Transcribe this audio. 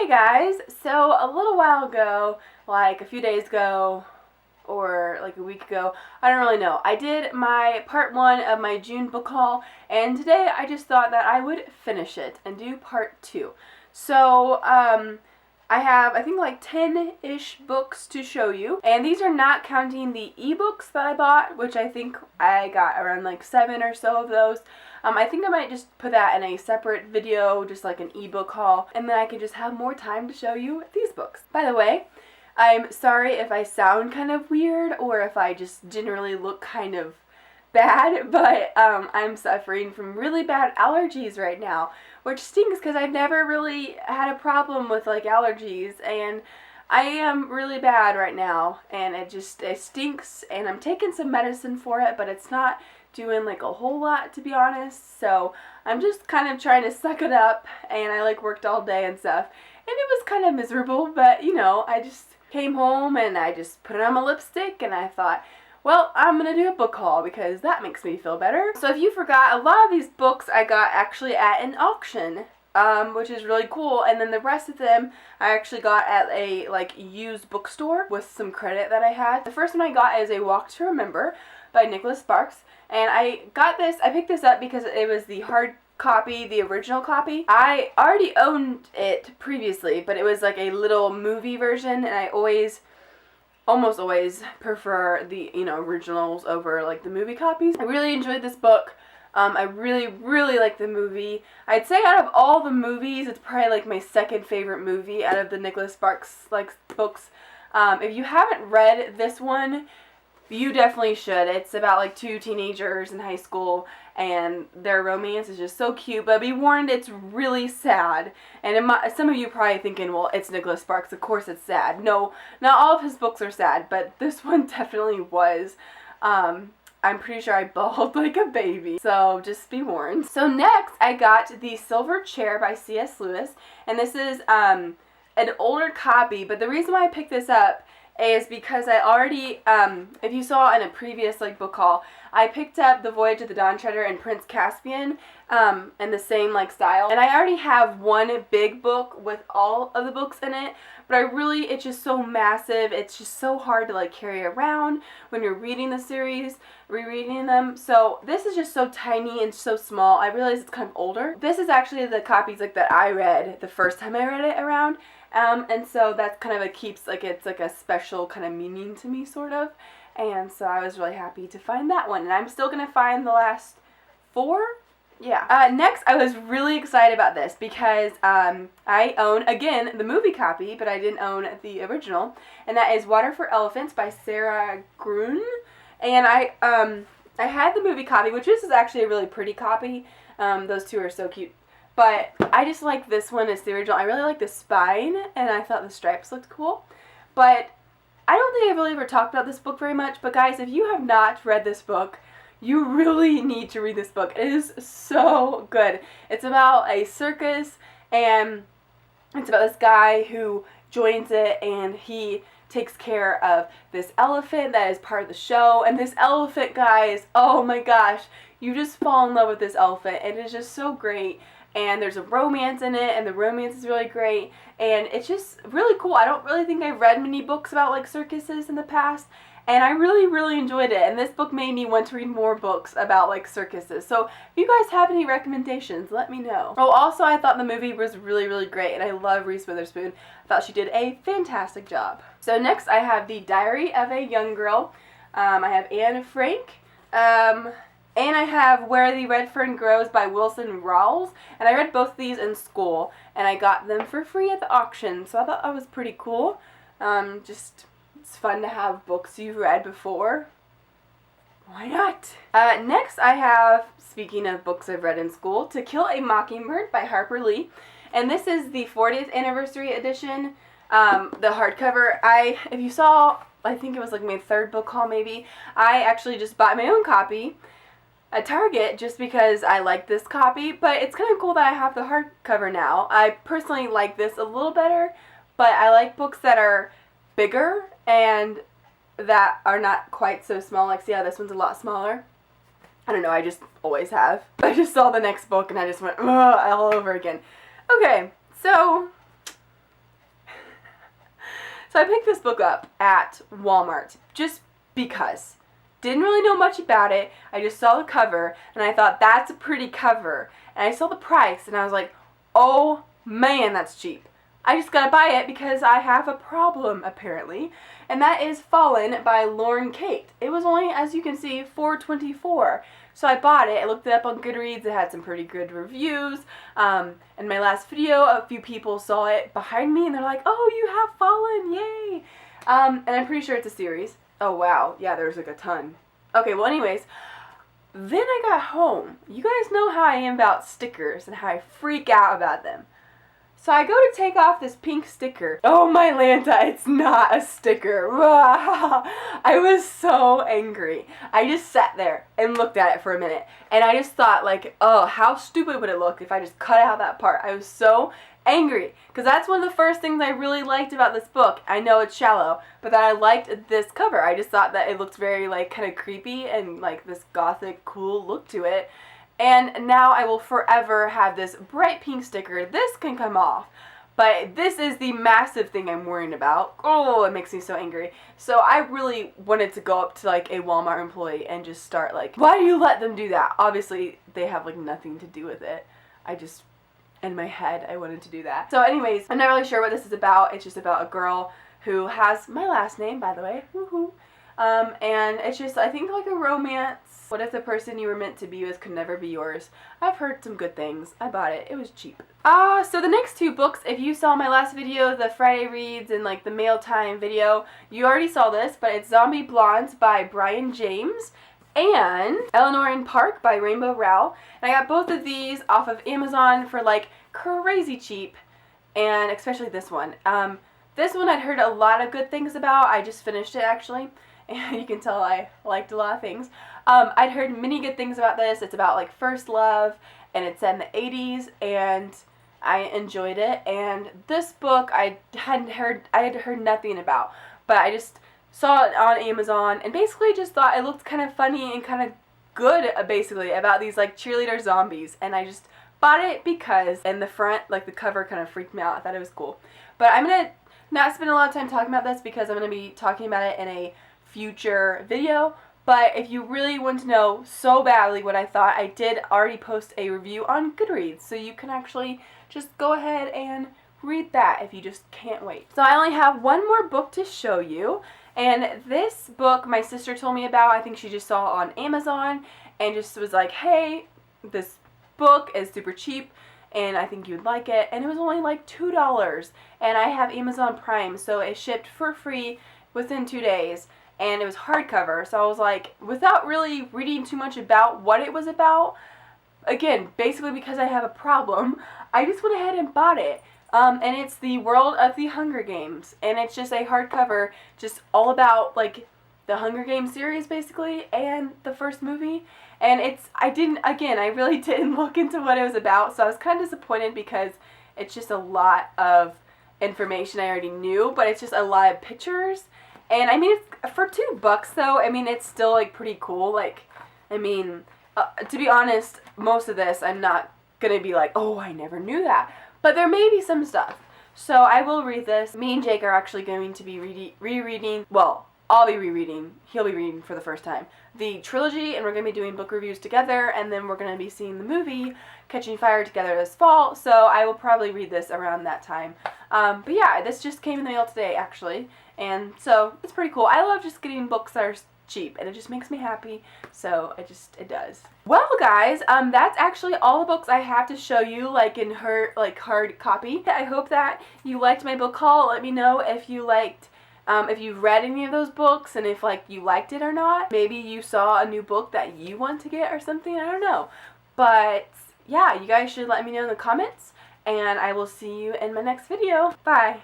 guys, so a little while ago, like a few days ago, or like a week ago, I don't really know, I did my part 1 of my June book haul, and today I just thought that I would finish it and do part 2. So, I have, I think, like 10-ish books to show you, and these are not counting the ebooks that I bought, which I think I got around like 7 or so of those. I think I might just put that in a separate video, just like an ebook haul, and then I can just have more time to show you these books. By the way, I'm sorry if I sound kind of weird or if I just generally look kind of bad, but I'm suffering from really bad allergies right now, which stinks because I've never really had a problem with like allergies, and I am really bad right now, and it stinks, and I'm taking some medicine for it, but it's not doing like a whole lot, to be honest. So I'm just kind of trying to suck it up, and I like worked all day and stuff, and it was kind of miserable, but you know, I just came home and I just put on my lipstick and I thought, well, I'm gonna do a book haul because that makes me feel better. So if you forgot, a lot of these books I got actually at an auction, which is really cool, and then the rest of them I actually got at a like used bookstore with some credit that I had. The first one I got is A Walk to Remember by Nicholas Sparks, and I picked this up because it was the hard copy, the original copy. I already owned it previously, but it was like a little movie version, and I almost always prefer the, originals over like the movie copies. I really enjoyed this book. I really like the movie. I'd say out of all the movies, it's probably like my second favorite movie out of the Nicholas Sparks like books. If you haven't read this one, you definitely should. It's about like 2 teenagers in high school, and their romance is just so cute, but be warned, it's really sad. And some of you probably thinking, well, it's Nicholas Sparks, of course it's sad. No, not all of his books are sad, but this one definitely was. I'm pretty sure I bawled like a baby, so just be warned. So next, I got The Silver Chair by C.S. Lewis, and this is an older copy, but the reason why I picked this up is because I already, if you saw in a previous like book haul, I picked up The Voyage of the Dawn Treader and Prince Caspian in the same like style, and I already have one big book with all of the books in it, but it's just so massive, it's just so hard to like carry around when you're reading the series, rereading them. So this is just so tiny and so small. I realize it's kind of older. This is actually the copies like that I read the first time I read it around. And so that's kind of it's like a special kind of meaning to me, sort of. And so I was really happy to find that one. And I'm still going to find the last 4. Yeah. Next, I was really excited about this because I own, again, the movie copy, but I didn't own the original. And that is Water for Elephants by Sara Gruen. And I had the movie copy, which is actually a really pretty copy. Those two are so cute. But I just like this one as the original. I really like the spine, and I thought the stripes looked cool. But I don't think I've really ever talked about this book very much. But guys, if you have not read this book, you really need to read this book. It is so good. It's about a circus, and it's about this guy who joins it, and he takes care of this elephant that is part of the show. And this elephant, guys, oh my gosh, you just fall in love with this elephant. It is just so great. And there's a romance in it, and the romance is really great, and it's just really cool. I don't really think I've read many books about like circuses in the past, and I really enjoyed it, and this book made me want to read more books about like circuses. So if you guys have any recommendations, let me know. Oh, also, I thought the movie was really great, and I love Reese Witherspoon. I thought she did a fantastic job. So next, I have The Diary of a Young Girl. I have Anne Frank. And I have Where the Red Fern Grows by Wilson Rawls. And I read both of these in school, and I got them for free at the auction, so I thought that was pretty cool. It's fun to have books you've read before. Why not? Next I have, speaking of books I've read in school, To Kill a Mockingbird by Harper Lee. And this is the 40th anniversary edition, the hardcover. If you saw, I think it was like my 3rd book haul maybe, I actually just bought my own copy at Target just because I like this copy, but it's kind of cool that I have the hardcover now. I personally like this a little better, but I like books that are bigger and that are not quite so small. Like, see how this one's a lot smaller? I don't know, I just always have. I just saw the next book and I just went, ugh, all over again. Okay, so So I picked this book up at Walmart just because. Didn't really know much about it. I just saw the cover and I thought, that's a pretty cover. And I saw the price and I was like, oh man, that's cheap. I just gotta buy it because I have a problem, apparently. And that is Fallen by Lauren Kate. It was only, as you can see, $4.24. So I bought it. I looked it up on Goodreads. It had some pretty good reviews. In my last video, a few people saw it behind me and they're like, oh, you have Fallen, yay! And I'm pretty sure it's a series. Oh wow, yeah, there's like a ton. Okay, well anyways, then I got home. You guys know how I am about stickers and how I freak out about them. So I go to take off this pink sticker. Oh my Lanta, it's not a sticker. I was so angry. I just sat there and looked at it for a minute. And I just thought like, oh, how stupid would it look if I just cut out that part. I was so angry. Because that's one of the first things I really liked about this book. I know it's shallow, but that I liked this cover. I just thought that it looked very like kind of creepy and like this gothic cool look to it. And now I will forever have this bright pink sticker. This can come off, but this is the massive thing I'm worrying about. Oh, it makes me so angry. So I really wanted to go up to like a Walmart employee and just start like, why do you let them do that? Obviously, they have like nothing to do with it. I just, in my head, I wanted to do that. So anyways, I'm not really sure what this is about. It's just about a girl who has my last name, by the way. Woohoo. And it's just, I think, like a romance. What if the person you were meant to be with could never be yours? I've heard some good things. I bought it. It was cheap. So the next two books, if you saw my last video, the Friday Reads and like the Mail Time video, you already saw this, but it's Zombie Blondes by Brian James and Eleanor in Park by Rainbow Rowell. And I got both of these off of Amazon for like crazy cheap, and especially this one. This one I'd heard a lot of good things about. I just finished it actually. And you can tell I liked a lot of things. I'd heard many good things about this. It's about like first love, and it's set in the 80s, and I enjoyed it. And this book I had heard nothing about, but I just saw it on Amazon and basically just thought it looked kind of funny and kind of good, basically, about these like cheerleader zombies. And I just bought it because in the front, like the cover kind of freaked me out. I thought it was cool. But I'm going to not spend a lot of time talking about this because I'm going to be talking about it in a future video. But if you really want to know so badly what I thought, I did already post a review on Goodreads, so you can actually just go ahead and read that if you just can't wait. So I only have one more book to show you, and this book my sister told me about. I think she just saw on Amazon and just was like, hey, this book is super cheap and I think you'd like it, and it was only like $2, and I have Amazon Prime, so it shipped for free within 2 days. And it was hardcover, so I was like, without really reading too much about what it was about, again, basically because I have a problem, I just went ahead and bought it. And it's The World of the Hunger Games, and it's just a hardcover, just all about, like, the Hunger Games series, basically, and the first movie. And I really didn't look into what it was about, so I was kind of disappointed because it's just a lot of information I already knew, but it's just a lot of pictures. And I mean, it's, for $2 though, I mean, it's still like pretty cool. Like, I mean, to be honest, most of this I'm not gonna be like, oh, I never knew that. But there may be some stuff. So I will read this. Me and Jake are actually going to be rereading, well, I'll be rereading, he'll be reading for the first time, the trilogy, and we're going to be doing book reviews together, and then we're going to be seeing the movie Catching Fire together this fall, so I will probably read this around that time. But yeah, this just came in the mail today, actually, and so it's pretty cool. I love just getting books that are cheap, and it just makes me happy, so it does. Well, guys, that's actually all the books I have to show you, like in her, like, hard copy. I hope that you liked my book haul. Let me know if you liked, if you've read any of those books, and if, like, you liked it or not. Maybe you saw a new book that you want to get or something, I don't know. But yeah, you guys should let me know in the comments, and I will see you in my next video. Bye!